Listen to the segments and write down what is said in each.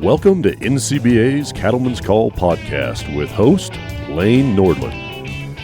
Welcome to NCBA's Cattlemen's Call podcast with host Lane Nordland.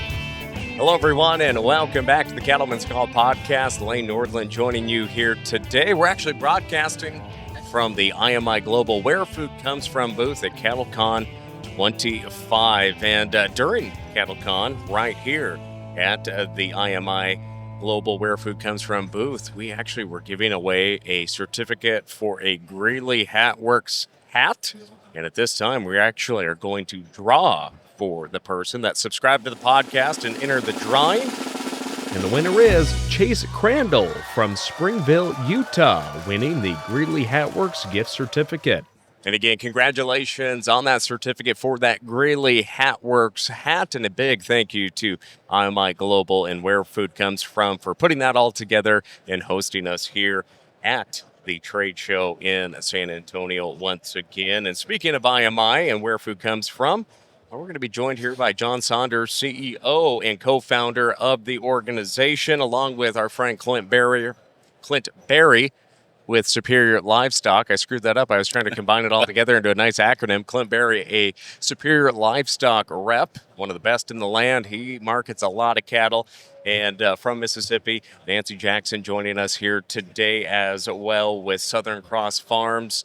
Hello, everyone, and welcome back to the Cattlemen's Call podcast. Lane Nordland joining you here today. We're actually broadcasting from the IMI Global Where Food Comes From booth at CattleCon 25. And during CattleCon, right here at the IMI Global Where Food Comes From booth, we actually were giving away a certificate for a Greeley Hatworks hat. And at this time, we actually are going to draw for the person that subscribed to the podcast and enter the drawing. And the winner is Chase Crandall from Springville, Utah, winning the Greeley Hatworks gift certificate. And again, congratulations on that certificate for that Greeley Hatworks hat. And a big thank you to IMI Global and Where Food Comes From for putting that all together and hosting us here at the trade show in San Antonio once again. And speaking of IMI and Where Food Comes From, we're going to be joined here by John Saunders, CEO and co-founder of the organization, along with our friend Clint Berry with Superior Livestock. I screwed that up. I was trying to combine it all together into a nice acronym. Clint Berry, a Superior Livestock rep, one of the best in the land. He markets a lot of cattle. And from Mississippi, Nancy Jackson joining us here today as well with Southern Cross Farms.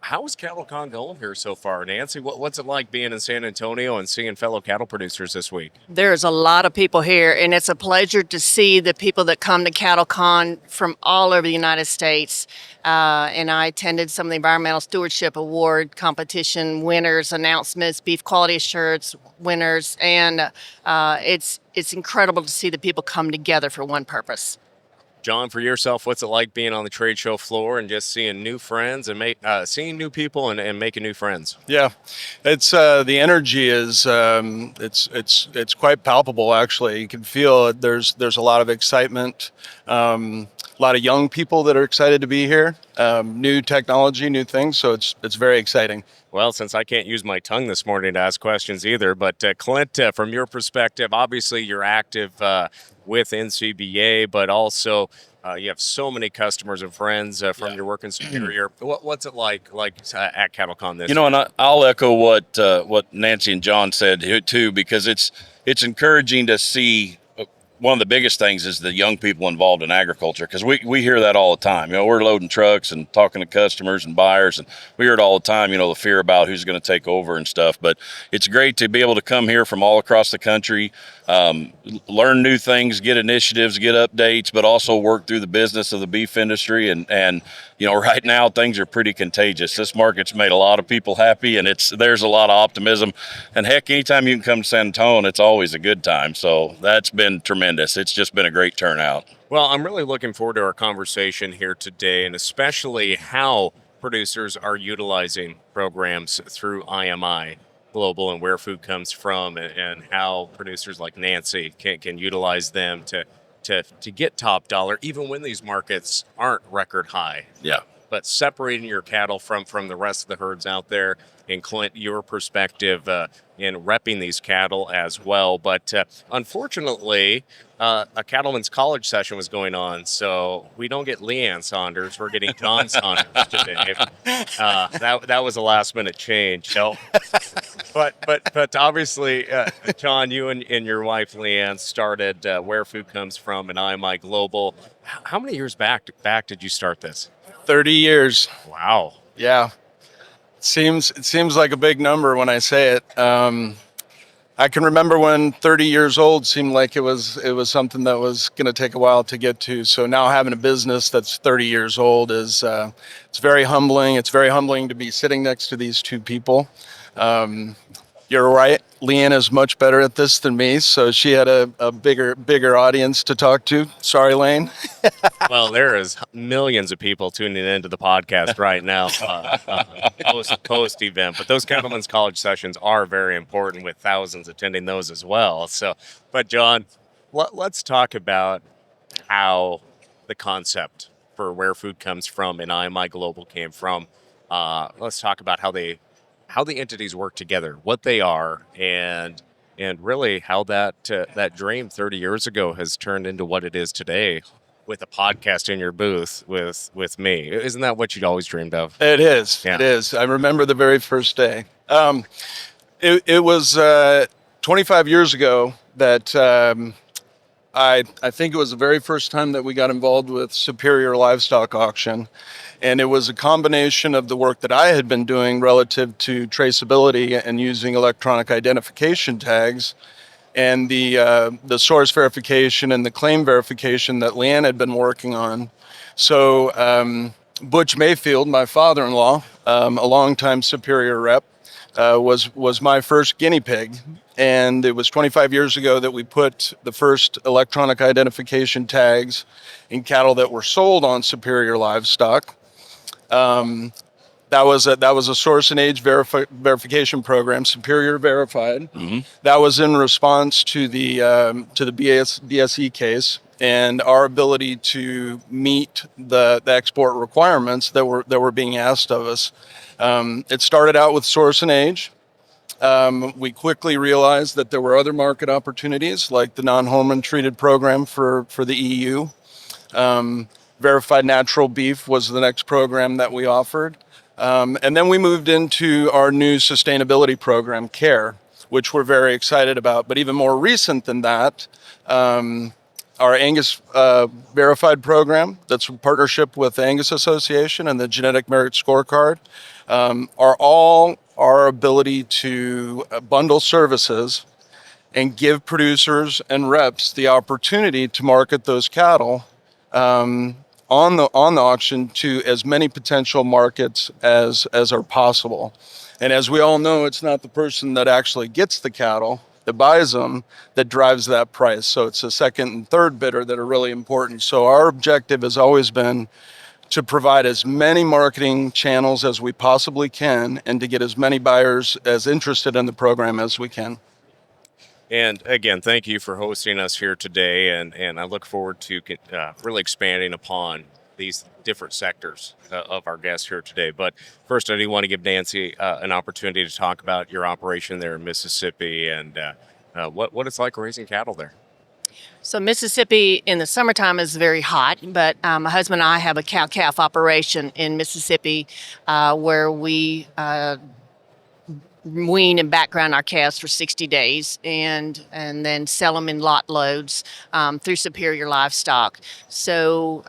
How is CattleCon going here so far, Nancy? What's it like being in San Antonio and seeing fellow cattle producers this week? There's a lot of people here, and it's a pleasure to see the people that come to CattleCon from all over the United States. And I attended some of the Environmental Stewardship Award competition winners, announcements, beef quality assurance winners, and it's incredible to see the people come together for one purpose. John, for yourself, what's it like being on the trade show floor and just seeing new friends and seeing new people and making new friends? Yeah, it's the energy is it's quite palpable. Actually, you can feel it. There's a lot of excitement. A lot of young people that are excited to be here. New technology, new things. So it's very exciting. Well, since I can't use my tongue this morning to ask questions either, but Clint, from your perspective, obviously you're active with NCBA, but also you have so many customers and friends from your work in Superior. What's it like at CattleCon this year? And I'll echo what Nancy and John said here too, because it's encouraging to see. One of the biggest things is the young people involved in agriculture, because we hear that all the time. We're loading trucks and talking to customers and buyers, and we hear it all the time, the fear about who's going to take over and stuff. But it's great to be able to come here from all across the country, learn new things, get initiatives, get updates, but also work through the business of the beef industry. And right now things are pretty contagious. This market's made a lot of people happy, and there's a lot of optimism. And heck, anytime you can come to San Antonio, it's always a good time. So that's been tremendous. It's just been a great turnout. Well, I'm really looking forward to our conversation here today, and especially how producers are utilizing programs through IMI Global and Where Food Comes From, and how producers like Nancy can utilize them to get top dollar, even when these markets aren't record high. Yeah. But separating your cattle from the rest of the herds out there. And Clint, your perspective in repping these cattle as well. But unfortunately, a cattleman's college session was going on, so we don't get Leanne Saunders. We're getting John Saunders today. That was a last minute change. So, but obviously, John, you and your wife Leanne started Where Food Comes From and IMI Global. How many years back did you start this? 30 years. Wow. Yeah. It seems like a big number when I say it. I can remember when 30 years old seemed like it was something that was going to take a while to get to. So now having a business that's 30 years old is it's very humbling. It's very humbling to be sitting next to these two people. You're right. Leanne is much better at this than me, so she had a bigger audience to talk to. Sorry, Lane. Well, there is millions of people tuning into the podcast right now post event, but those Cattlemen's College sessions are very important, with thousands attending those as well. So, but John, let's talk about how the concept for Where Food Comes From and IMI Global came from. Let's talk about how the entities work together, what they are, and really how that dream 30 years ago has turned into what it is today. with a podcast in your booth with me. Isn't that what you'd always dreamed of? It is. Yeah. It is. I remember the very first day. It was 25 years ago that I think it was the very first time that we got involved with Superior Livestock Auction. And it was a combination of the work that I had been doing relative to traceability and using electronic identification tags, and the source verification and the claim verification that Leanne had been working on. So Butch Mayfield, my father-in-law, a longtime Superior rep, was my first guinea pig. And it was 25 years ago that we put the first electronic identification tags in cattle that were sold on Superior Livestock. That was a source and age verification program, Superior Verified. Mm-hmm. That was in response to the BSE case and our ability to meet the export requirements that were being asked of us. It started out with source and age. We quickly realized that there were other market opportunities, like the non-hormone treated program for the EU. Verified natural beef was the next program that we offered. And then we moved into our new sustainability program, CARE, which we're very excited about. But even more recent than that, our Angus Verified program, that's in partnership with the Angus Association and the Genetic Merit Scorecard, are all our ability to bundle services and give producers and reps the opportunity to market those cattle on the auction to as many potential markets as are possible. And as we all know, it's not the person that actually gets the cattle that buys them that drives that price. So it's the second and third bidder that are really important. So our objective has always been to provide as many marketing channels as we possibly can and to get as many buyers as interested in the program as we can. And again, thank you for hosting us here today, and I look forward to really expanding upon these different sectors of our guests here today. But first, I do want to give Nancy an opportunity to talk about your operation there in Mississippi and what it's like raising cattle there. So Mississippi in the summertime is very hot, but my husband and I have a cow-calf operation in Mississippi where we wean and background our calves for 60 days and then sell them in lot loads through Superior Livestock. So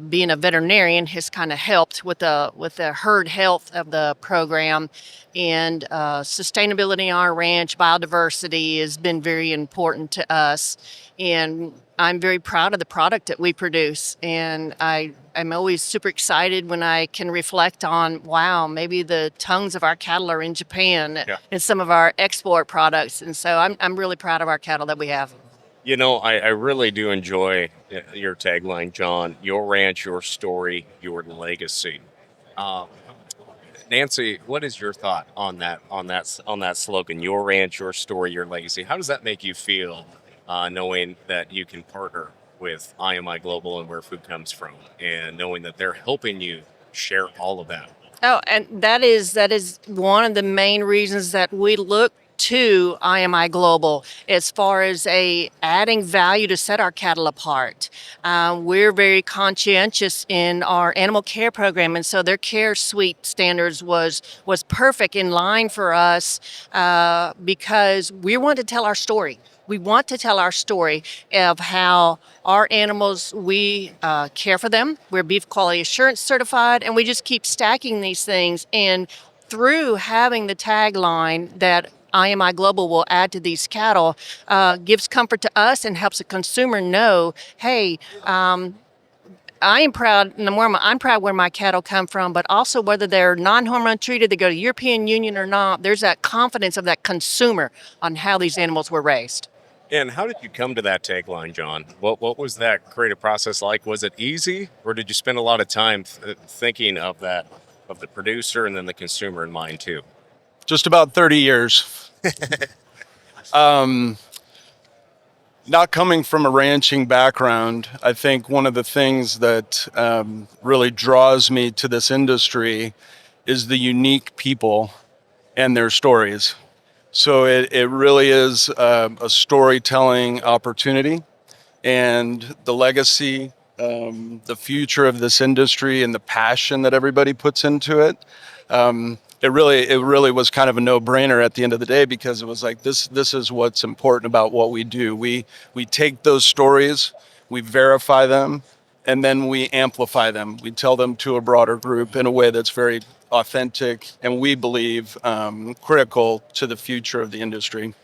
being a veterinarian has kind of helped with the herd health of the program, and sustainability on our ranch, biodiversity has been very important to us. And I'm very proud of the product that we produce, and I'm always super excited when I can reflect on, wow, maybe the tongues of our cattle are in Japan and some of our export products. And so I'm really proud of our cattle that we have. You know, I really do enjoy your tagline, John, your ranch, your story, your legacy. Nancy, what is your thought on that slogan, your ranch, your story, your legacy? How does that make you feel? Knowing that you can partner with IMI Global and Where Food Comes From, and knowing that they're helping you share all of that. Oh, and that is one of the main reasons that we look to IMI Global as far as adding value to set our cattle apart. We're very conscientious in our animal care program, and so their care suite standards was perfect in line for us because we want to tell our story. We want to tell our story of how our animals, we care for them. We're beef quality assurance certified, and we just keep stacking these things. And through having the tagline that IMI Global will add to these cattle, gives comfort to us and helps the consumer know, hey, I am proud, I'm proud where my cattle come from, but also whether they're non-hormone treated, they go to European Union or not, there's that confidence of that consumer on how these animals were raised. And how did you come to that tagline, John? What was that creative process like? Was it easy, or did you spend a lot of time thinking of the producer and then the consumer in mind too? Just about 30 years. Not coming from a ranching background, I think one of the things that really draws me to this industry is the unique people and their stories. So it really is a storytelling opportunity, and the legacy the future of this industry and the passion that everybody puts into it. It really was kind of a no-brainer at the end of the day, because it was like, this is what's important about what we do. We take those stories, we verify them, and then we amplify them. We tell them to a broader group in a way that's very authentic and we believe critical to the future of the industry.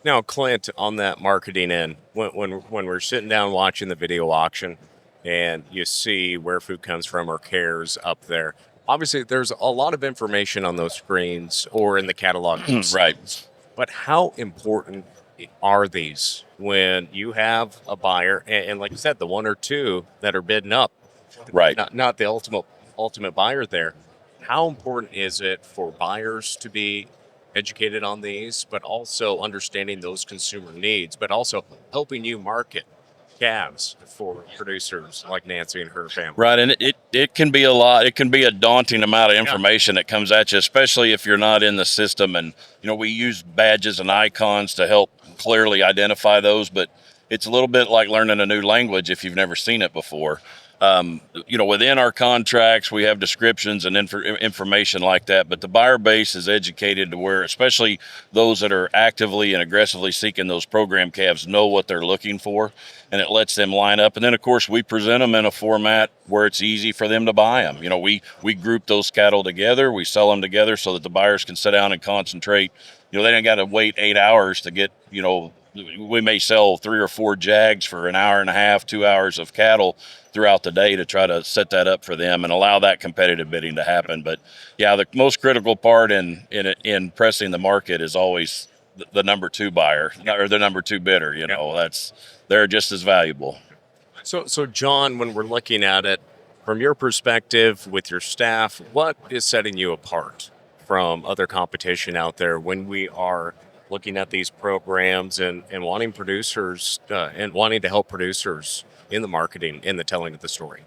Now, Clint, on that marketing end, when we're sitting down watching the video auction and you see Where Food Comes From or Cares up there, obviously there's a lot of information on those screens or in the catalog. Right. But how important are these when you have a buyer and like you said, the one or two that are bidding up, Right. not the ultimate buyer there? How important is it for buyers to be educated on these, but also understanding those consumer needs, but also helping you market calves for producers like Nancy and her family? Right, and it can be a lot. It can be a daunting amount of information that comes at you, especially if you're not in the system. And we use badges and icons to help clearly identify those, but it's a little bit like learning a new language if you've never seen it before. Within our contracts, we have descriptions and information like that, but the buyer base is educated to where, especially those that are actively and aggressively seeking those program calves, know what they're looking for, and it lets them line up. And then, of course, we present them in a format where it's easy for them to buy them. We group those cattle together, we sell them together so that the buyers can sit down and concentrate. They don't got to wait 8 hours to get, we may sell 3 or 4 jags for an hour and a half, 2 hours of cattle throughout the day to try to set that up for them and allow that competitive bidding to happen. But yeah, the most critical part in pressing the market is always the number 2 buyer or the number 2 bidder. They're just as valuable. So John, when we're looking at it from your perspective with your staff, what is setting you apart from other competition out there when we are looking at these programs and wanting producers and wanting to help producers in the marketing, in the telling of the story?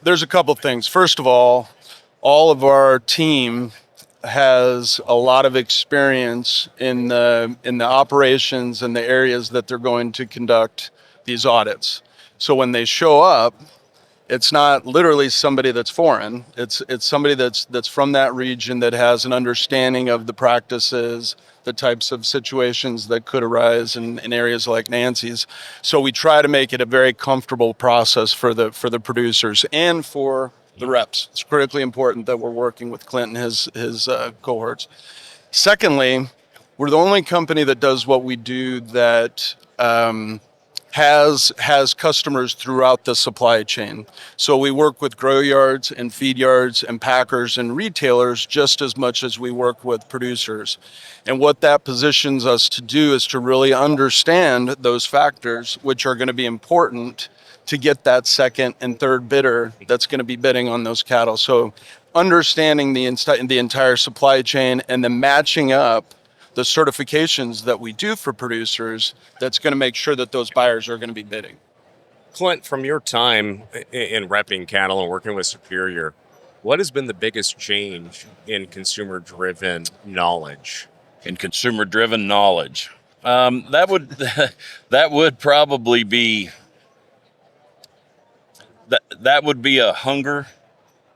There's a couple things. First of all of our team has a lot of experience in the operations and the areas that they're going to conduct these audits. So when they show up, it's not literally somebody that's foreign. It's somebody that's from that region that has an understanding of the practices, the types of situations that could arise in areas like Nancy's. So we try to make it a very comfortable process for the producers and for the reps. It's critically important that we're working with Clint and his cohorts. Secondly, we're the only company that does what we do that has customers throughout the supply chain. So we work with grow yards and feed yards and packers and retailers just as much as we work with producers. And what that positions us to do is to really understand those factors, which are going to be important to get that second and third bidder that's going to be bidding on those cattle. So understanding the entire supply chain and then matching up the certifications that we do for producers, that's going to make sure that those buyers are going to be bidding. Clint, from your time in repping cattle and working with Superior, what has been the biggest change in consumer-driven knowledge? In consumer-driven knowledge, that would probably be that would be a hunger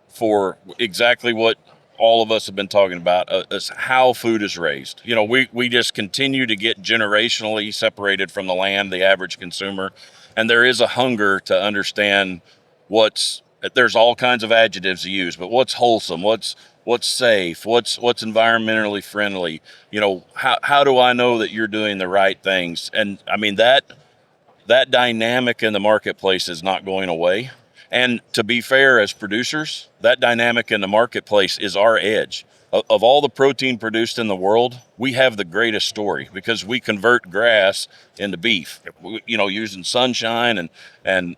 for exactly what all of us have been talking about, is how food is raised. We just continue to get generationally separated from the land, the average consumer, and there is a hunger to understand there's all kinds of adjectives to use, but what's wholesome, what's safe, what's environmentally friendly. How do I know that you're doing the right things? And I mean, that dynamic in the marketplace is not going away. And to be fair, as producers, that dynamic in the marketplace is our edge. Of all the protein produced in the world, we have the greatest story because we convert grass into beef, using sunshine and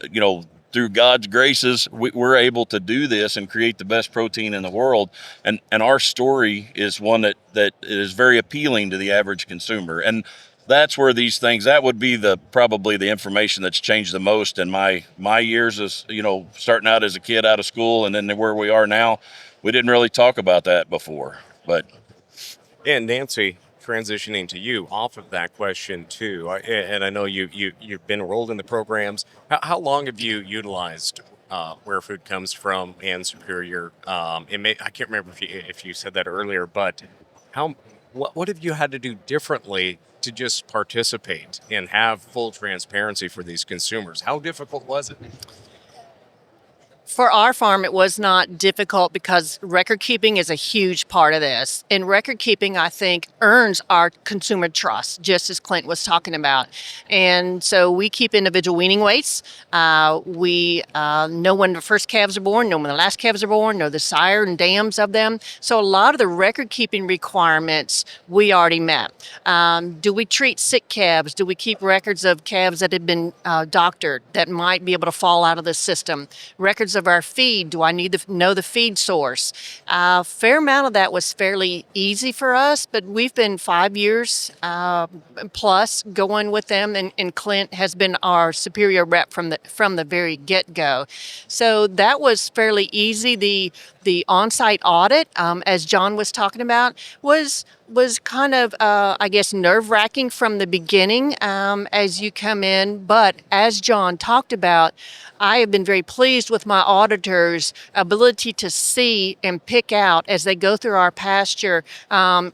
through God's graces, we're able to do this and create the best protein in the world. And our story is one that is very appealing to the average consumer. And that's where these things, that would be probably the information that's changed the most in my years as, starting out as a kid out of school and then where we are now. We didn't really talk about that before, but. And Nancy, transitioning to you off of that question too, and I know you've been enrolled in the programs. How long have you utilized Where Food Comes From and Superior? I can't remember if you said that earlier, but how what have you had to do differently to just participate and have full transparency for these consumers? How difficult was it? For our farm, it was not difficult because record keeping is a huge part of this. And record keeping, I think, earns our consumer trust, just as Clint was talking about. And so we keep individual weaning weights. We know when the first calves are born, know when the last calves are born, know the sire and dams of them. So a lot of the record keeping requirements we already met. Do we treat sick calves? Do we keep records of calves that had been doctored that might be able to fall out of the system? Records of our feed. Do I need to know the feed source? Fair amount of that was fairly easy for us, but we've been 5 years plus going with them, and Clint has been our Superior rep from the very get-go. So that was fairly easy. The on-site audit, as John was talking about, was kind of, I guess, nerve-wracking from the beginning as you come in. But as John talked about, I have been very pleased with my auditors' ability to see and pick out as they go through our pasture.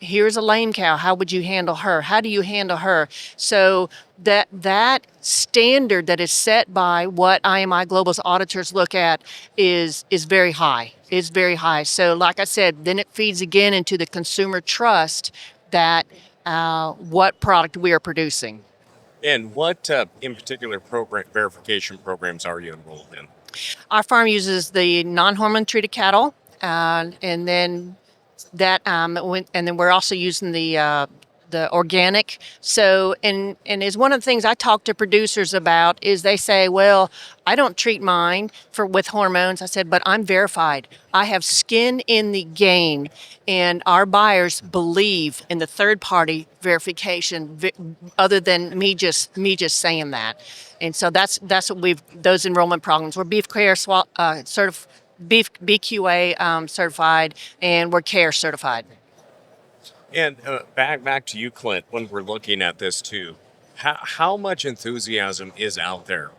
Here's a lame cow. How would you handle her? How do you handle her? So that standard that is set by what IMI Global's auditors look at is very high. Is very high. So like I said, then it feeds again into the consumer trust that what product we are producing. And what, in particular, program verification programs are you enrolled in? Our farm uses the non-hormone treated cattle, and then that, and then we're also using the organic. So, and is one of the things I talk to producers about is they say, well, I don't treat mine with hormones. I said, but I'm verified. I have skin in the game, and our buyers believe in the third party verification other than me just saying that. And so that's what those enrollment programs. We're beef care beef BQA certified, and we're CARE certified. And back to you, Clint, when we're looking at this too, how much enthusiasm is out there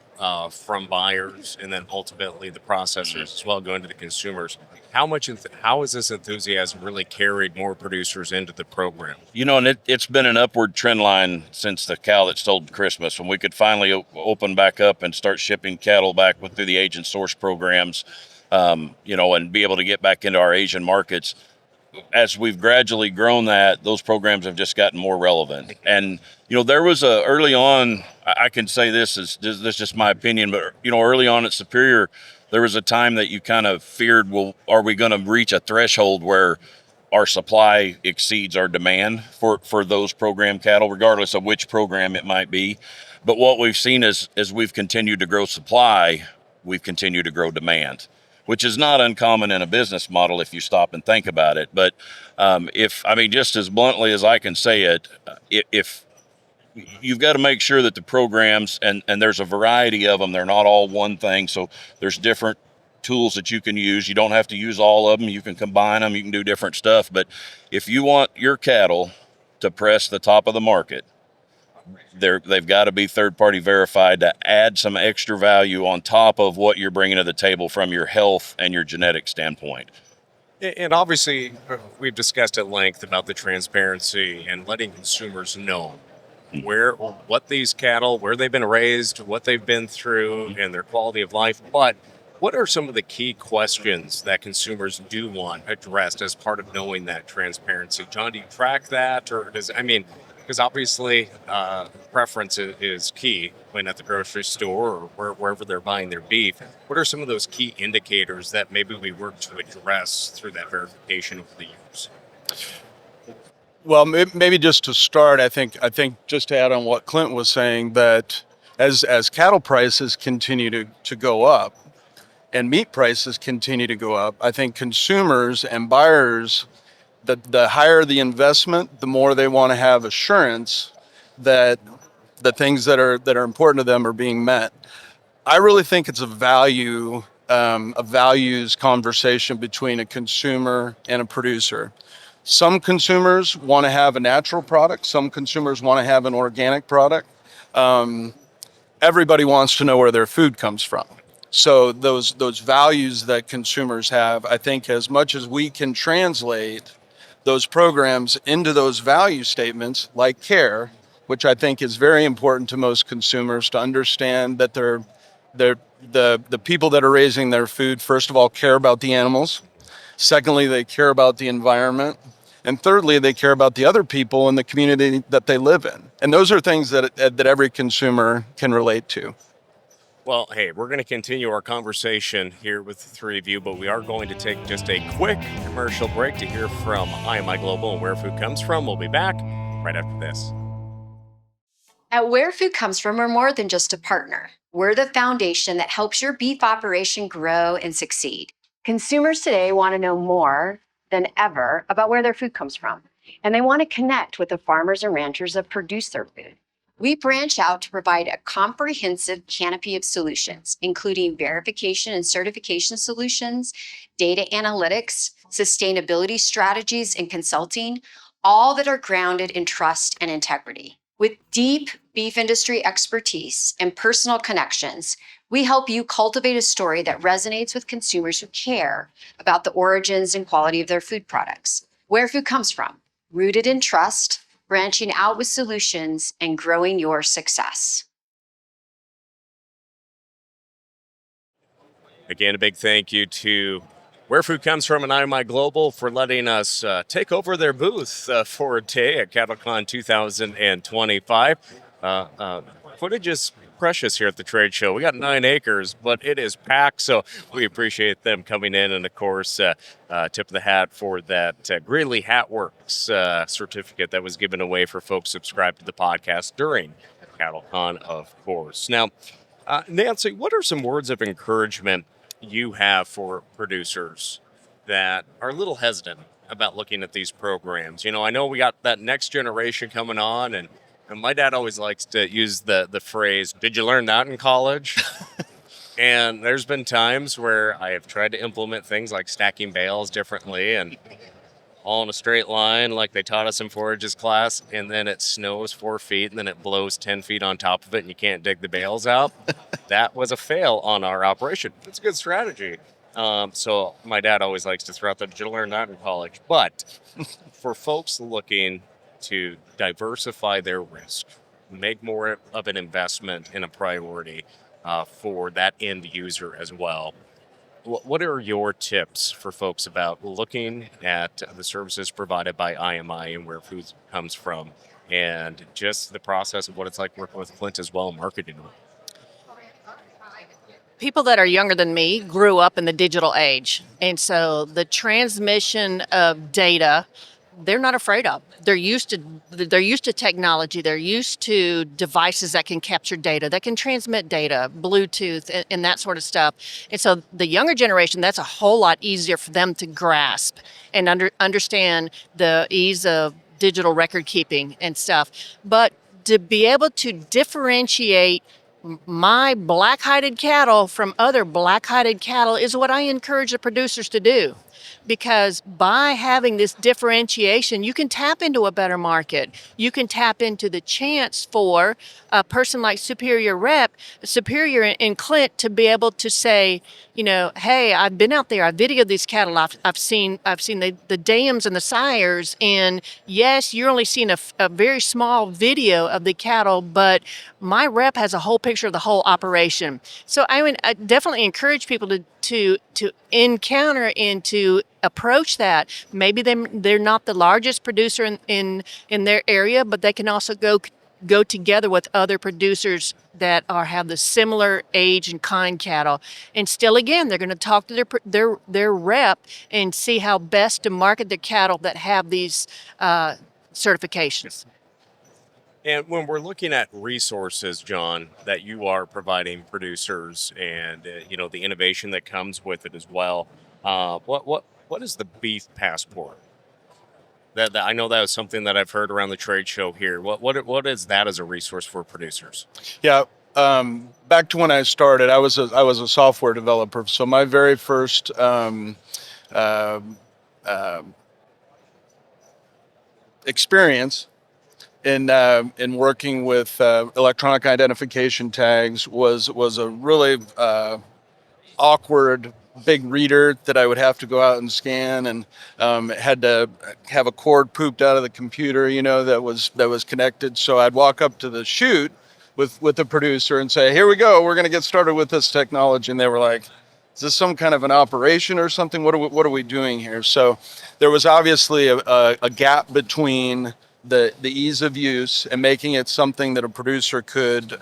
from buyers and then ultimately the processors as well going to the consumers? How has this enthusiasm really carried more producers into the program? You know, and it's been an upward trend line since the Cow That Stole Christmas, when we could finally open back up and start shipping cattle back through the agent source programs, you know, and be able to get back into our Asian markets. As we've gradually grown those programs have just gotten more relevant. And, you know, there was early on, I can say this is just my opinion, but, you know, early on at Superior, there was a time that you kind of feared, well, are we going to reach a threshold where our supply exceeds our demand for those program cattle, regardless of which program it might be. But what we've seen is, as we've continued to grow supply, we've continued to grow demand, which is not uncommon in a business model if you stop and think about it. But just as bluntly as I can say it, if you've got to make sure that the programs, and there's a variety of them, they're not all one thing. So there's different tools that you can use. You don't have to use all of them. You can combine them. You can do different stuff. But if you want your cattle to press the top of the market, they've got to be third-party verified to add some extra value on top of what you're bringing to the table from your health and your genetic standpoint. And obviously, we've discussed at length about the transparency and letting consumers know what these cattle, where they've been raised, what they've been through, and their quality of life. But what are some of the key questions that consumers do want addressed as part of knowing that transparency? John, do you track that, or because obviously preference is key when at the grocery store or wherever they're buying their beef. What are some of those key indicators that maybe we work to address through that verification over the years? Well, maybe just to start, I think just to add on what Clint was saying, that as cattle prices continue to go up and meat prices continue to go up, I think consumers and buyers, the higher the investment, the more they want to have assurance that the things that are important to them are being met. I really think it's a values conversation between a consumer and a producer. Some consumers want to have a natural product. Some consumers want to have an organic product. Everybody wants to know where their food comes from. So those values that consumers have, I think as much as we can translate those programs into those value statements like care, which I think is very important to most consumers to understand that the people that are raising their food, first of all, care about the animals. Secondly, they care about the environment. And thirdly, they care about the other people in the community that they live in. And those are things that every consumer can relate to. Well, hey, we're going to continue our conversation here with the three of you, but we are going to take just a quick commercial break to hear from IMI Global and Where Food Comes From. We'll be back right after this. At Where Food Comes From, we're more than just a partner. We're the foundation that helps your beef operation grow and succeed. Consumers today want to know more than ever about where their food comes from, and they want to connect with the farmers and ranchers that produce their food. We branch out to provide a comprehensive canopy of solutions, including verification and certification solutions, data analytics, sustainability strategies, and consulting, all that are grounded in trust and integrity. With deep beef industry expertise and personal connections, we help you cultivate a story that resonates with consumers who care about the origins and quality of their food products. Where food comes from, rooted in trust, branching out with solutions, and growing your success. Again, a big thank you to Where Food Comes From and IMI Global for letting us take over their booth for a day at CattleCon 2025. Footage is precious here at the trade show. We got 9 acres, but it is packed, so we appreciate them coming in. And of course, tip of the hat for that Greeley Hat Works certificate that was given away for folks subscribed to the podcast during CattleCon, of course. Now, Nancy, what are some words of encouragement you have for producers that are a little hesitant about looking at these programs? You know, I know we got that next generation coming on, and my dad always likes to use the phrase, "Did you learn that in college?" And there's been times where I have tried to implement things like stacking bales differently and all in a straight line like they taught us in forages class, and then it snows 4 feet and then it blows 10 feet on top of it and you can't dig the bales out. That was a fail on our operation. It's a good strategy. So my dad always likes to throw out that, "Did you learn that in college?" But for folks looking to diversify their risk, make more of an investment in a priority for that end user as well, what are your tips for folks about looking at the services provided by IMI and Where Food Comes From, and just the process of what it's like working with Clint as well, marketing them? People that are younger than me grew up in the digital age. And so the transmission of data, they're not afraid of. They're used to technology. They're used to devices that can capture data, that can transmit data, Bluetooth, and that sort of stuff. And so the younger generation, that's a whole lot easier for them to grasp and understand the ease of digital record keeping and stuff. But to be able to differentiate my black-hided cattle from other black-hided cattle is what I encourage the producers to do. Because by having this differentiation, you can tap into a better market. You can tap into the chance for a person like Superior in Clint to be able to say, you know, hey, I've been out there, I've videoed these cattle, I've seen the dams and the sires, and yes, you're only seeing a very small video of the cattle, but my rep has a whole picture of the whole operation. So I definitely encourage people to encounter and to approach that. Maybe they're not the largest producer in their area, but they can also go together with other producers that have the similar age and kind cattle. And still, again, they're going to talk to their rep and see how best to market the cattle that have these certifications. And when we're looking at resources, John, that you are providing producers and the innovation that comes with it as well, what is the beef passport? That I know that was something that I've heard around the trade show here. What is that as a resource for producers? Yeah, back to when I started, I was a software developer. So my very first experience in working with electronic identification tags was a really awkward big reader that I would have to go out and scan, and had to have a cord pooped out of the computer, that was connected. So I'd walk up to the chute with the producer and say, "Here we go. We're going to get started with this technology." And they were like, "Is this some kind of an operation or something? What are we doing here?" So there was obviously a gap between the ease of use and making it something that a producer could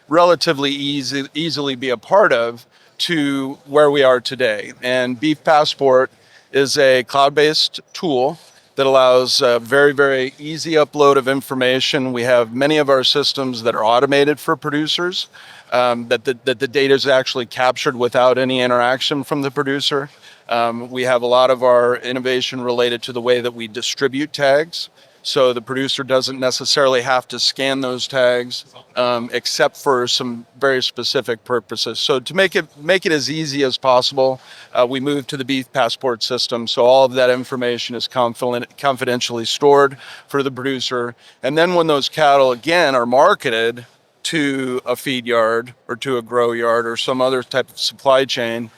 relatively easily be a part of, to where we are today. And Beef Passport is a cloud-based tool that allows very, very easy upload of information. We have many of our systems that are automated for producers, that the data is actually captured without any interaction from the producer. We have a lot of our innovation related to the way that we distribute tags. So the producer doesn't necessarily have to scan those tags, except for some very specific purposes. So to make it as easy as possible, we moved to the Beef Passport system. So all of that information is confidentially stored for the producer. And then when those cattle, again, are marketed to a feed yard or to a grow yard or some other type of supply chain,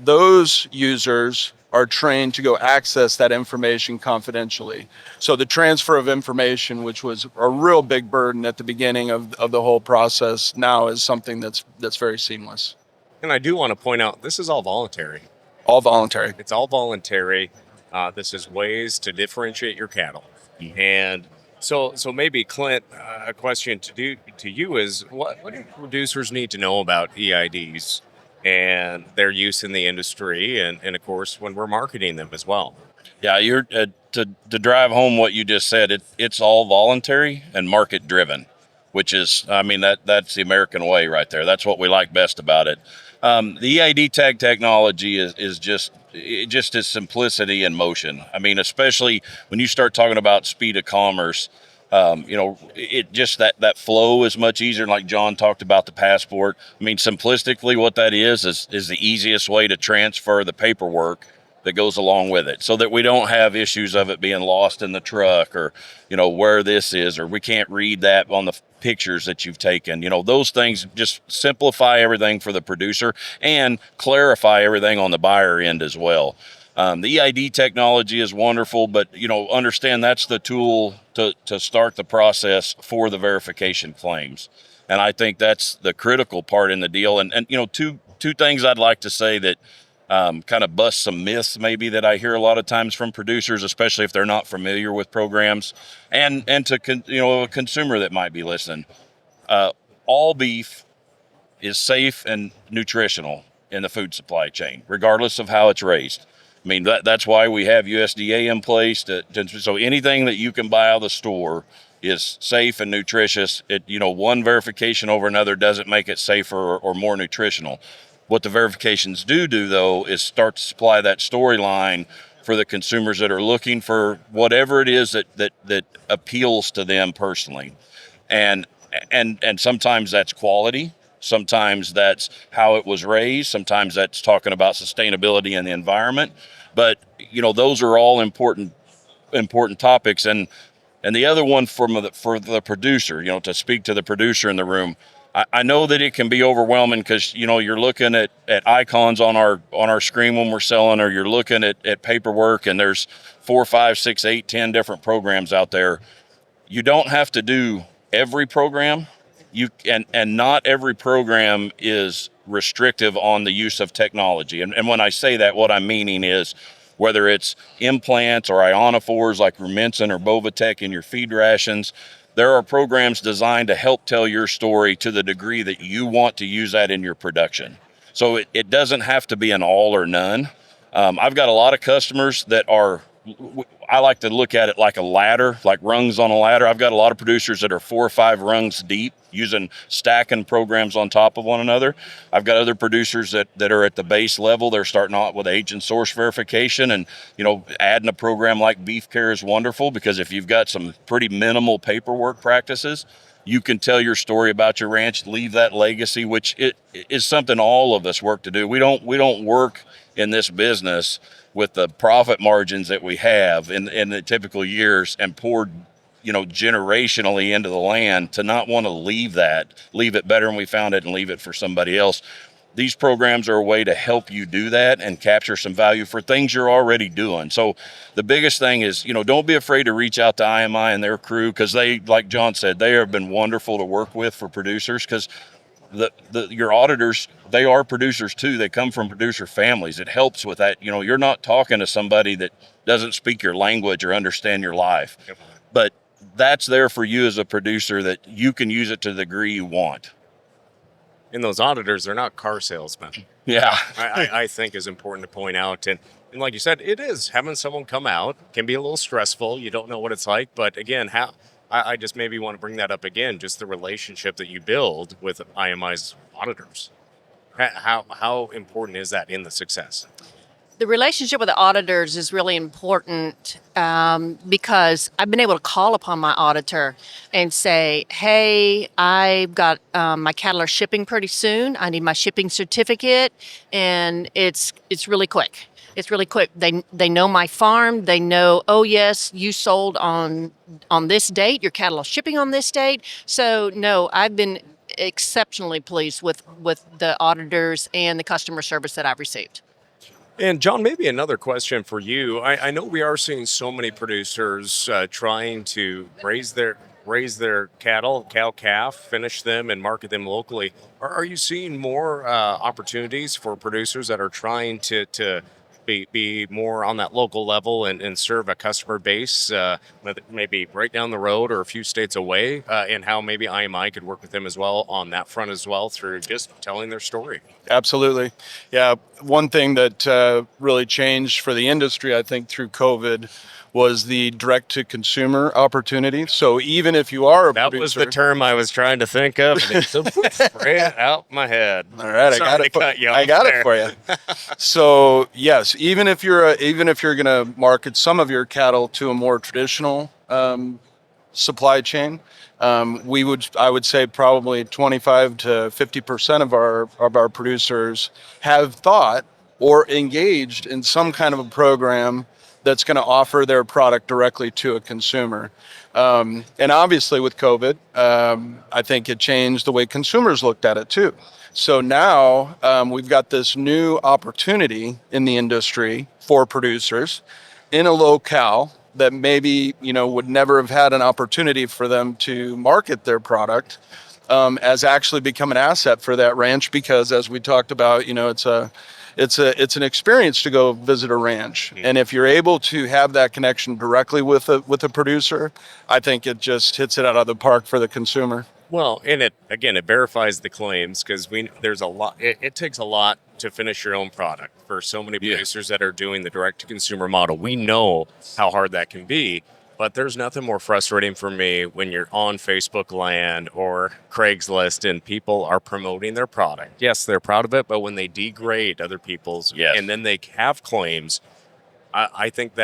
those users are trained to go access that information confidentially. So the transfer of information, which was a real big burden at the beginning of the whole process, now is something that's very seamless. And I do want to point out, this is all voluntary. All voluntary. It's all voluntary. This is ways to differentiate your cattle. And so maybe, Clint, a question to you is, what do producers need to know about EIDs and their use in the industry, and of course, when we're marketing them as well? Yeah, you're to drive home what you just said. It's all voluntary and market driven, which is, that's the American way right there. That's what we like best about it. The EID tag technology is just its simplicity in motion. Especially when you start talking about speed of commerce. It just that flow is much easier. Like John talked about the passport. Simplistically, what that is the easiest way to transfer the paperwork that goes along with it, so that we don't have issues of it being lost in the truck, or where this is, or we can't read that on the pictures that you've taken. Those things just simplify everything for the producer and clarify everything on the buyer end as well. The EID technology is wonderful, but understand that's the tool to start the process for the verification claims. And I think that's the critical part in the deal. And two things I'd like to say that kind of bust some myths maybe that I hear a lot of times from producers, especially if they're not familiar with programs, and to a consumer that might be listening. All beef is safe and nutritional in the food supply chain, regardless of how it's raised. That's why we have USDA in place. So anything that you can buy out of the store is safe and nutritious. One verification over another doesn't make it safer or more nutritional. What the verifications do though is start to supply that storyline for the consumers that are looking for whatever it is that appeals to them personally. And sometimes that's quality. Sometimes that's how it was raised. Sometimes that's talking about sustainability and the environment. But those are all important topics. And the other one for the producer, to speak to the producer in the room, I know that it can be overwhelming because you're looking at icons on our screen when we're selling, or you're looking at paperwork, and there's 4, 5, 6, 8, 10 different programs out there. You don't have to do every program. And not every program is restrictive on the use of technology. And when I say that, what I'm meaning is whether it's implants or ionophores like Rumensin or Bovatech in your feed rations, there are programs designed to help tell your story to the degree that you want to use that in your production. So it doesn't have to be an all or none. I've got a lot of customers that are, I like to look at it like a ladder, like rungs on a ladder. I've got a lot of producers that are 4 or 5 rungs deep, using stacking programs on top of one another. I've got other producers that are at the base level. They're starting out with agent source verification, and adding a program like Beef Care is wonderful, because if you've got some pretty minimal paperwork practices, you can tell your story about your ranch, leave that legacy, which it is something all of us work to do. We don't work in this business with the profit margins that we have in the typical years and poured, generationally into the land, to not want to leave it better than we found it and leave it for somebody else. These programs are a way to help you do that and capture some value for things you're already doing. So the biggest thing is, don't be afraid to reach out to IMI and their crew, because they, like John said, they have been wonderful to work with for producers, because your auditors, they are producers too. They come from producer families. It helps with that. You're not talking to somebody that doesn't speak your language or understand your life. Yep. But that's there for you as a producer, that you can use it to the degree you want. And those auditors, they're not car salesmen. Yeah. I think is important to point out. And like you said, it is having someone come out can be a little stressful. You don't know what it's like. But again, I just maybe want to bring that up again, just the relationship that you build with IMI's auditors. How important is that in the success? The relationship with the auditors is really important because I've been able to call upon my auditor and say, hey, I've got my cattle are shipping pretty soon. I need my shipping certificate, and it's really quick. It's really quick. They know my farm. They know, oh yes, you sold on this date. Your cattle are shipping on this date. So no, I've been exceptionally pleased with the auditors and the customer service that I've received. And John, maybe another question for you. I know we are seeing so many producers trying to raise their cattle, cow-calf, finish them, and market them locally. Are you seeing more opportunities for producers that are trying to be more on that local level and serve a customer base maybe right down the road or a few states away, and how maybe IMI could work with them as well on that front as well through just telling their story? Absolutely. Yeah. One thing that really changed for the industry, I think, through COVID was the direct-to-consumer opportunity. So even if you are a that producer... was the term I was trying to think of, and it's right out my head. All right, I got it for you. So yes, even if you're going to market some of your cattle to a more traditional supply chain, I would say probably 25 to 50% of our producers have thought or engaged in some kind of a program that's going to offer their product directly to a consumer. And obviously with COVID, I think it changed the way consumers looked at it too. So now we've got this new opportunity in the industry for producers in a locale that maybe, would never have had an opportunity for them to market their product as actually become an asset for that ranch, because as we talked about, it's an experience to go visit a ranch. And if you're able to have that connection directly with a producer, I think it just hits it out of the park for the consumer. Well, and it verifies the claims, because there's a lot. It takes a lot to finish your own product for so many producers that are doing the direct-to-consumer model. We know how hard that can be, but there's nothing more frustrating for me when you're on Facebook land or Craigslist and people are promoting their product. Yes, they're proud of it, but when they degrade other people's and then they have claims, I think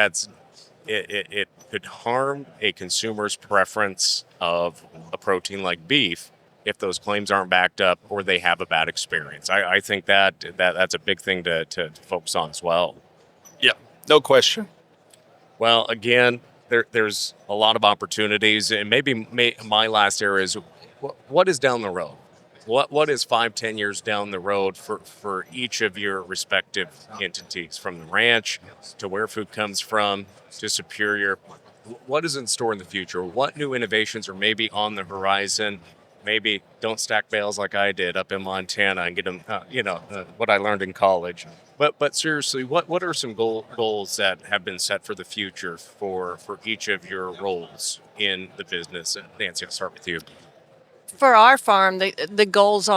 it could harm a consumer's preference of a protein like beef if those claims aren't backed up or they have a bad experience. I think that's a big thing to focus on as well. Yeah, no question. Well, again, there's a lot of opportunities, and maybe my last area is what is down the road? What is 5-10 years down the road for each of your respective entities, from the ranch to Where Food Comes From to Superior? What is in store in the future? What new innovations are maybe on the horizon? Maybe don't stack bales like I did up in Montana and get them, what I learned in college. But seriously, what are some goals that have been set for the future for each of your roles in the business? Nancy, I'll start with you. For our farm, the goals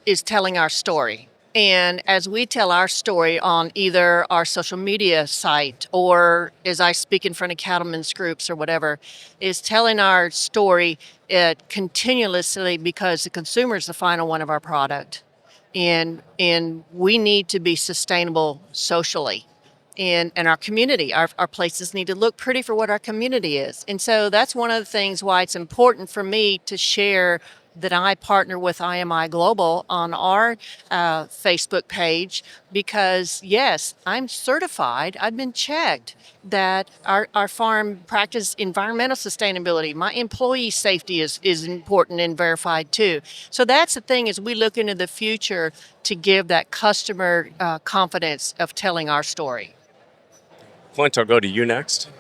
is telling our story. And as we tell our story on either our social media site or as I speak in front of cattlemen's groups or whatever, is telling our story continuously, because the consumer is the final one of our product. And we need to be sustainable socially. And our community, our places need to look pretty for what our community is. And so that's one of the things why it's important for me to share that I partner with IMI Global on our Facebook page because, yes, I'm certified. I've been checked that our farm practice environmental sustainability. My employee safety is important and verified too. So that's the thing as we look into the future to give that customer confidence of telling our story. Clint, I'll go to you next.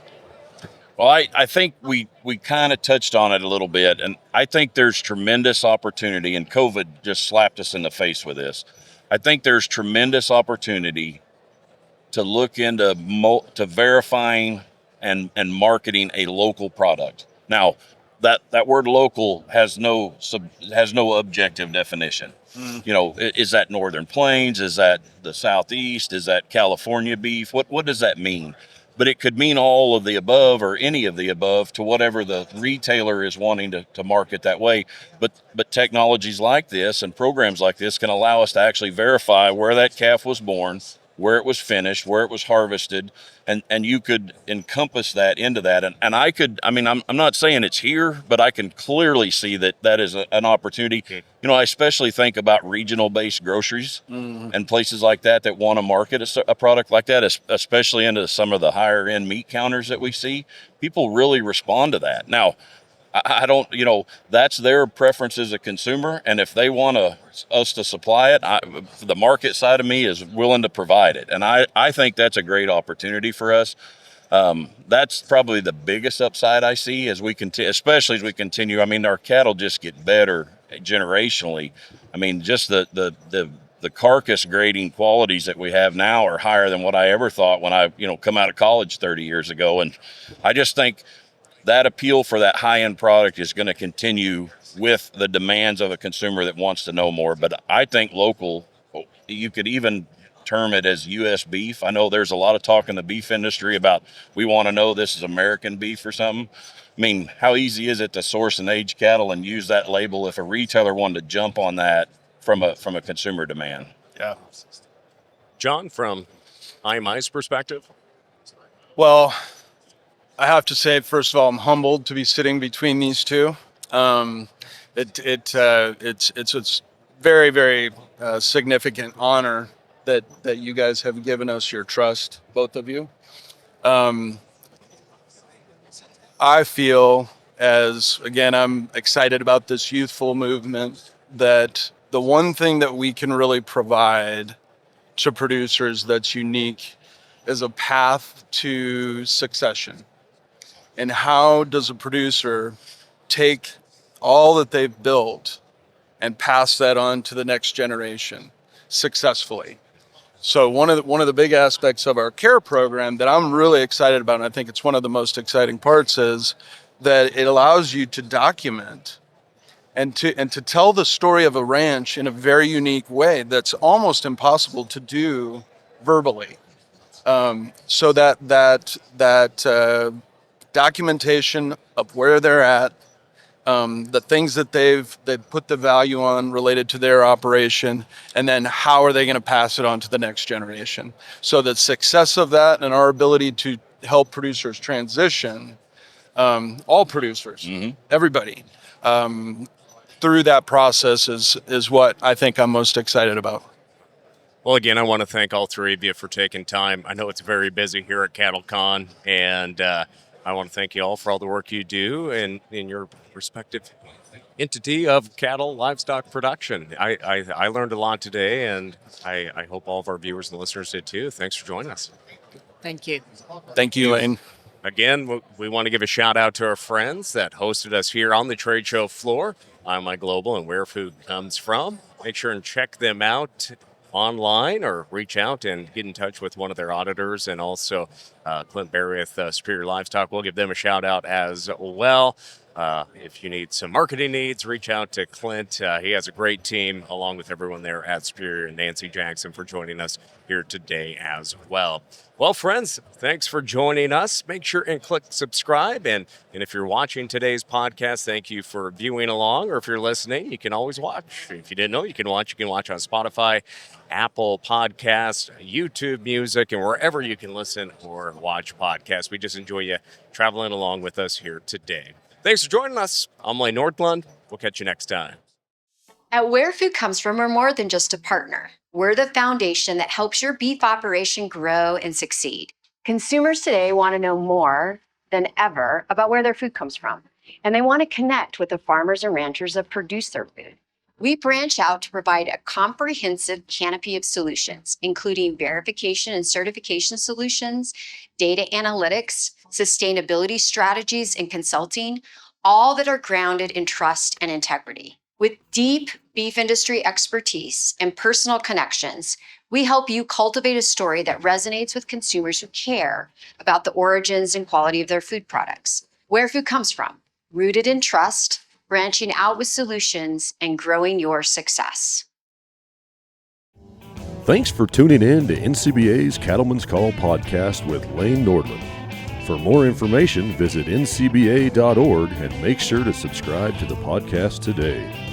Well, I think we kind of touched on it a little bit, and I think there's tremendous opportunity, and COVID just slapped us in the face with this. I think there's tremendous opportunity to look into to verifying and marketing a local product. Now, that word local has no objective definition. You know, is that Northern Plains? Is that the Southeast? Is that California beef? What does that mean? But it could mean all of the above or any of the above to whatever the retailer is wanting to market that way. But technologies like this and programs like this can allow us to actually verify where that calf was born, where it was finished, where it was harvested, and you could encompass that into that. And I'm not saying it's here, but I can clearly see that is an opportunity. You know, I especially think about regional based groceries and places like that want to market a product like that, especially into some of the higher end meat counters that we see. People really respond to that. Now, I don't, that's their preference as a consumer. And if they want us to supply it, the market side of me is willing to provide it. And I think that's a great opportunity for us. That's probably the biggest upside I see as we continue, especially as we continue. I mean, our cattle just get better generationally. I mean, just the carcass grading qualities that we have now are higher than what I ever thought when I, come out of college 30 years ago. And I just think that appeal for that high-end product is going to continue with the demands of a consumer that wants to know more. But I think local, you could even term it as U.S. beef. I know there's a lot of talk in the beef industry about we want to know this is American beef or something. I mean, how easy is it to source and age cattle and use that label if a retailer wanted to jump on that from a consumer demand? Yeah. John, from IMI's perspective? Well, I have to say, first of all, I'm humbled to be sitting between these two. It's a very, very significant honor that you guys have given us your trust, both of you. I feel, again, I'm excited about this youthful movement, that the one thing that we can really provide to producers that's unique is a path to succession. And how does a producer take all that they've built and pass that on to the next generation successfully? So one of the big aspects of our care program that I'm really excited about, and I think it's one of the most exciting parts, is that it allows you to document and to tell the story of a ranch in a very unique way that's almost impossible to do verbally. So that documentation of where they're at, the things that they've put the value on related to their operation, and then how are they going to pass it on to the next generation. So the success of that and our ability to help producers transition, all producers, everybody, through that process is what I think I'm most excited about. Well, again, I want to thank all three of you for taking time. I know it's very busy here at CattleCon, and I want to thank you all for all the work you do in your respective entity of cattle livestock production. I learned a lot today, and I hope all of our viewers and listeners did too. Thanks for joining us. Thank you. Thank you, Lane. Again, we want to give a shout out to our friends that hosted us here on the trade show floor, IMI Global and Where Food Comes From. Make sure and check them out online or reach out and get in touch with one of their auditors, and also Clint Berry with Superior Livestock. We'll give them a shout out as well. If you need some marketing needs, reach out to Clint. He has a great team along with everyone there at Superior, and Nancy Jackson for joining us here today as well. Well, friends, thanks for joining us. Make sure and click subscribe. And if you're watching today's podcast, thank you for viewing along. Or if you're listening, you can always watch. If you didn't know, you can watch on Spotify, Apple Podcasts, YouTube Music, and wherever you can listen or watch podcasts. We just enjoy you traveling along with us here today. Thanks for joining us. I'm Lane Nordlund. We'll catch you next time. At Where Food Comes From, we're more than just a partner. We're the foundation that helps your beef operation grow and succeed. Consumers today want to know more than ever about where their food comes from, and they want to connect with the farmers and ranchers that produce their food. We branch out to provide a comprehensive canopy of solutions, including verification and certification solutions, data analytics, sustainability strategies, and consulting, all that are grounded in trust and integrity. With deep beef industry expertise and personal connections, we help you cultivate a story that resonates with consumers who care about the origins and quality of their food products. Where food comes from, rooted in trust, branching out with solutions, and growing your success. Thanks for tuning in to NCBA's Cattleman's Call podcast with Lane Nordland. For more information, visit ncba.org and make sure to subscribe to the podcast today.